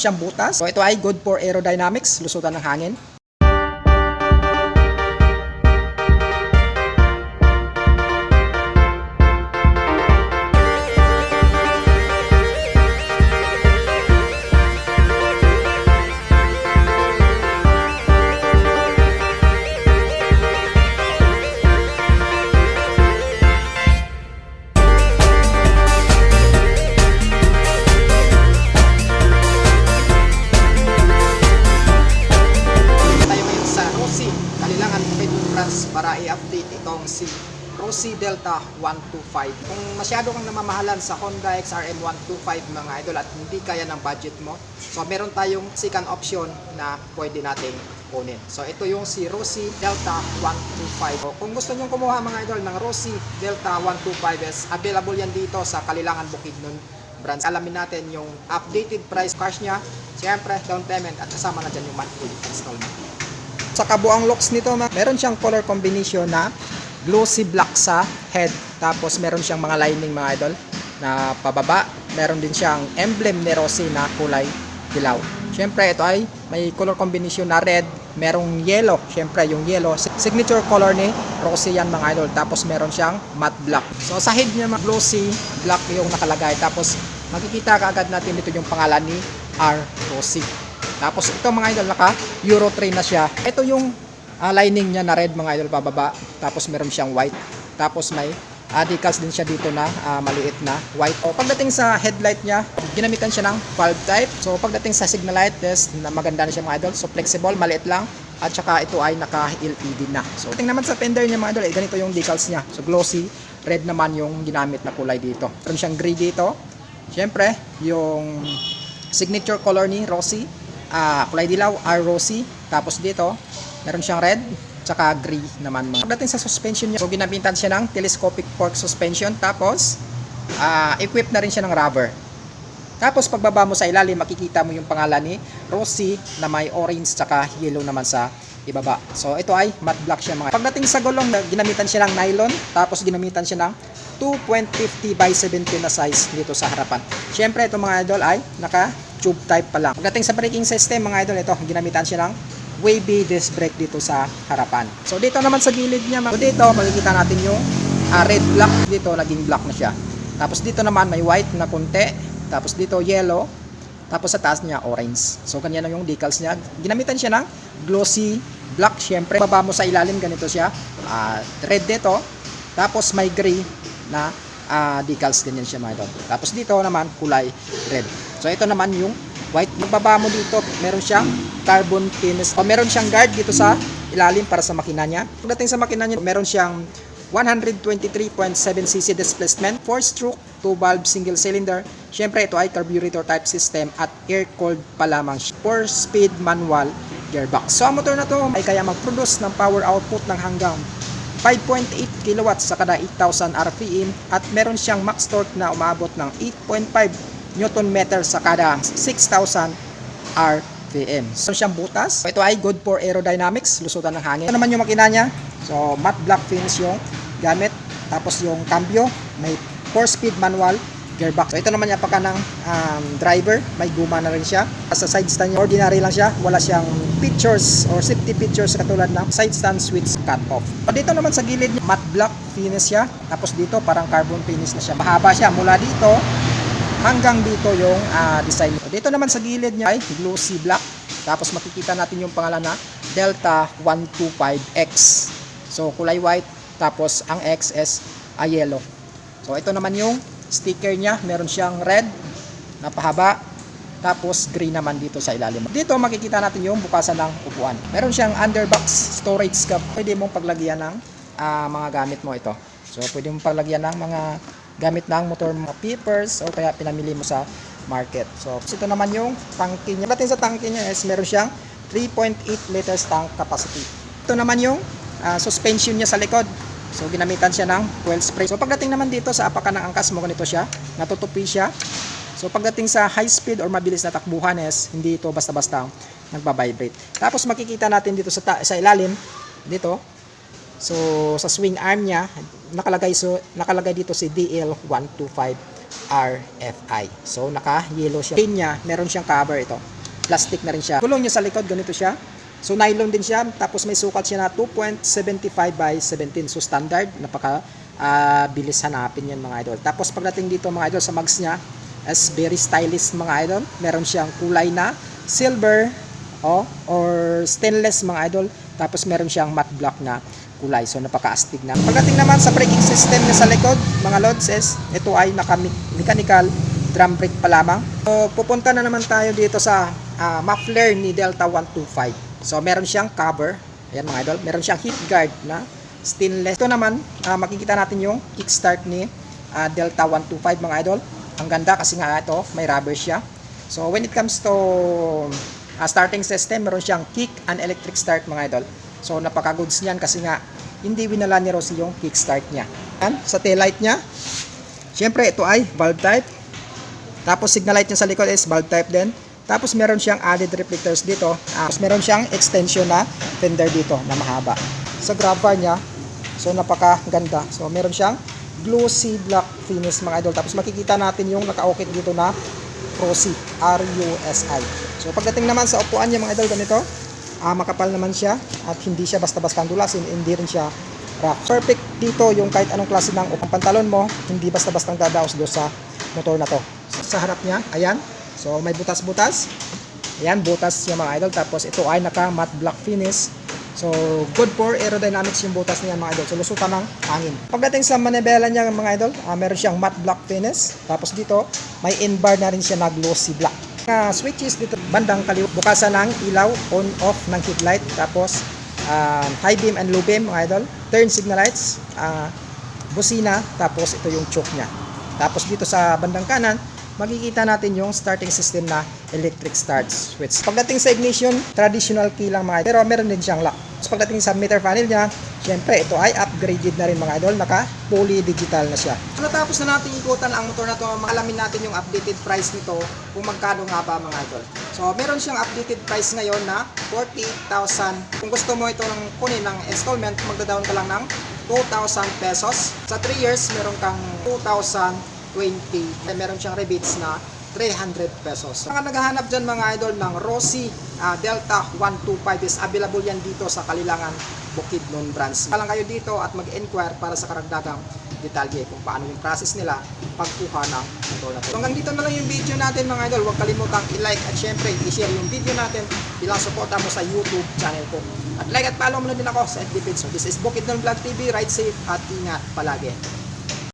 siyang butas. So ito ay good for aerodynamics, lusutan ng hangin. Para i-update itong si Rossi Delta 125. Kung masyado kang namamahalan sa Honda XRM 125 mga idol at hindi kaya ng budget mo, so meron tayong second option na pwede nating kunin. So ito yung si Rossi Delta 125. So, kung gusto nyo kumuha mga idol ng Rossi Delta 125 is available yan dito sa Kalilangan Bukidnon branch. Alamin natin yung updated price cash nya, siyempre down payment at kasama na dyan yung monthly installment. Sa kabuang looks nito, meron siyang color combination na glossy black sa head. Tapos meron siyang mga lining mga idol na pababa. Meron din siyang emblem ni Rossi na kulay dilaw. Siyempre ito ay may color combination na red, merong yellow. Siyempre yung yellow, signature color ni Rossi yan mga idol. Tapos meron siyang matte black. So sa head niya glossy black yung nakalagay. Tapos makikita kaagad natin dito yung pangalan ni R. Rossi. Tapos ito mga idol, naka Euro 3 na siya. Ito yung lining niya na red mga idol pababa. Tapos meron siyang white. Tapos may decals din siya dito na maliit na white. O pagdating sa headlight niya, ginamitan siya ng valve type. So pagdating sa signal light, maganda na siya mga idol. So flexible, maliit lang. At saka ito ay naka LED na. So pagdating naman sa fender niya mga idol, ganito yung decals niya. So glossy, red naman yung ginamit na kulay dito. Meron siyang gray dito. Siyempre, yung signature color ni Rossi. Kulay dilaw, R. Rossi. Tapos dito, meron siyang red, tsaka gray naman. Pagdating sa suspension niya, so ginamitan siya ng telescopic fork suspension. Tapos, equipped na rin siya ng rubber. Tapos, pagbaba mo sa ilalim, makikita mo yung pangalan ni Rossi na may orange, tsaka yellow naman sa ibaba. So, ito ay matte black siya mga. Pagdating sa gulong, ginamitan siya ng nylon. Tapos, ginamitan siya ng 2.50 by 17 na size dito sa harapan. Siyempre, ito mga idol ay naka-tube type pa lang. Pagdating sa braking system, mga idol, ito, ginamitan siya ng wavy disc brake dito sa harapan. So, dito naman sa gilid niya, so, dito, makikita natin yung red black. Dito, naging black na siya. Tapos, dito naman, may white na konti. Tapos, dito, yellow. Tapos, sa taas niya, orange. So, ganyan na yung decals niya. Ginamitan siya ng glossy black. Siyempre, baba mo sa ilalim, ganito siya. Red dito. Tapos, may gray na decals, ganyan siya mga idol. Tapos dito naman kulay red. So ito naman yung white. Magbaba mo dito, meron siyang carbon finish. O meron siyang guard dito sa ilalim para sa makina niya. Pagdating sa makina niya, meron siyang 123.7cc displacement, 4-stroke, 2-valve single cylinder. Siyempre ito ay carburetor type system at air-cooled pa lamang. 4-speed manual gearbox. So ang motor na to ay kaya mag-produce ng power output ng hanggang 5.8 kilowatts sa kada 8,000 RPM at meron siyang max torque na umabot ng 8.5 Newton meter sa kada 6,000 RPM. So siyang butas. Ito ay good for aerodynamics, lusutan ng hangin. Ito naman yung makina niya. So matte black finish yung gamit. Tapos yung cambio, may 4-speed manual gearbox. So ito naman yung pagka ng driver, may guma na rin siya. Sa side stand niya, ordinary lang siya. Wala siyang features or safety features katulad ng side stand switch cut off. So dito naman sa gilid niya, matte black finish siya. Tapos dito parang carbon finish na siya. Mahaba siya mula dito hanggang dito yung design. So dito naman sa gilid niya ay glossy black. Tapos makikita natin yung pangalan na Delta 125X. So kulay white. Tapos ang X is yellow. So ito naman yung sticker niya, meron siyang red na pahaba, tapos green naman dito sa ilalim. Dito makikita natin yung bukasan ng upuan. Meron siyang underbox storage cup. Pwede mong paglagyan ng mga gamit mo ito. So pwede mong paglagyan ng mga gamit ng motor, mga papers, o kaya pinamili mo sa market. So ito naman yung tangke niya. Pagdating sa tangke niya is meron siyang 3.8 liters tank capacity. Ito naman yung suspension niya sa likod. So ginamitan siya ng coil spray. So pagdating naman dito sa apakan ng angkas mo, ganito siya, natutupi siya. So pagdating sa high speed or mabilis na takbuhan is hindi ito basta-basta nagba-vibrate. Tapos makikita natin dito sa ilalim dito. So sa swing arm niya nakalagay dito si DL125 RFI. So naka-yellow siya. Chain niya, meron siyang cover ito. plastic na rin siya. Gulong niya sa likod, ganito siya. So nylon din siya, tapos may sukat siya na 2.75 by 17. So standard, napaka bilis hanapin yan mga idol. Tapos pagdating dito mga idol sa mags niya, is very stylish mga idol. Meron siyang kulay na silver or stainless mga idol. Tapos meron siyang matte black na kulay. So napaka-astig na. Pagdating naman sa braking system niya sa likod, mga lods, is ito ay naka-mechanical drum brake pa lamang. So pupunta na naman tayo dito sa muffler ni Delta 125. So meron siyang cover. Ayan mga idol. Meron siyang heat guard na stainless. Ito naman, makikita natin yung kickstart ni Delta 125 mga idol. Ang ganda kasi nga ito, may rubber siya. So when it comes to starting system, meron siyang kick and electric start mga idol. So napaka-goods niyan kasi nga hindi winala ni Rosie yung kickstart niya. Yan, sa taillight niya, syempre ito ay valve type. Tapos signal light niya sa likod is valve type din. Tapos meron siyang added reflectors dito. Tapos meron siyang extension na fender dito na mahaba. Sa grab bar niya, so napaka-ganda. So meron siyang glossy black finish mga idol. Tapos makikita natin yung naka-okit dito na Rosie, RUSI. So pagdating naman sa upuan niya mga idol, ganito. Makapal naman siya at hindi siya basta-basta dulasin, hindi rin siya rough. Perfect dito yung kahit anong klase ng upang pantalon mo, hindi basta-basta dadaos do sa motor na to. Sa harap niya, ayan. So may butas-butas. Ayan, butas niya mga idol. Tapos ito ay naka matte black finish. So good for aerodynamics yung butas niya mga idol. So lusutan ng hangin. Pagdating sa manibela niya mga idol, meron siyang matte black finish. Tapos dito, may in-bar na rin siya na glossy black. Switches dito bandang kaliwa, bukasan ng ilaw, on off ng headlight, tapos high beam and low beam mga idol, turn signal lights, busina, tapos ito yung choke niya. Tapos dito sa bandang kanan, makikita natin yung starting system na electric start switch. Pagdating sa ignition, traditional key lang mga idol, pero meron din siyang lock. So pagdating sa meter panel niya, syempre ito ay upgraded na rin mga idol, naka fully digital na siya. Natapos na natin ikutan ang motor na to, alamin natin yung updated price nito, kung magkano nga ba mga idol. So meron siyang updated price ngayon na 48,000. Kung gusto mo ito ng kunin ng installment, magda-down ka lang ng 2,000 pesos. Sa 3 years, meron kang 2,020. Meron siyang rebates na 300 pesos. Mga naghahanap dyan mga idol ng Rosie Delta 125 is available yan dito sa Kalilangan, Bukidnon branch. Palang kayo dito at mag-inquire para sa karagdagang detalye kung paano yung process nila pagkuha ng motor na to. So, hanggang dito na lang yung video natin mga idol. Huwag kalimutang i-like at syempre i-share yung video natin bilang suporta mo sa YouTube channel ko. At like at follow mo na din ako sa FB page. So this is Bukidnon Vlog TV. Ride safe at ingat palagi.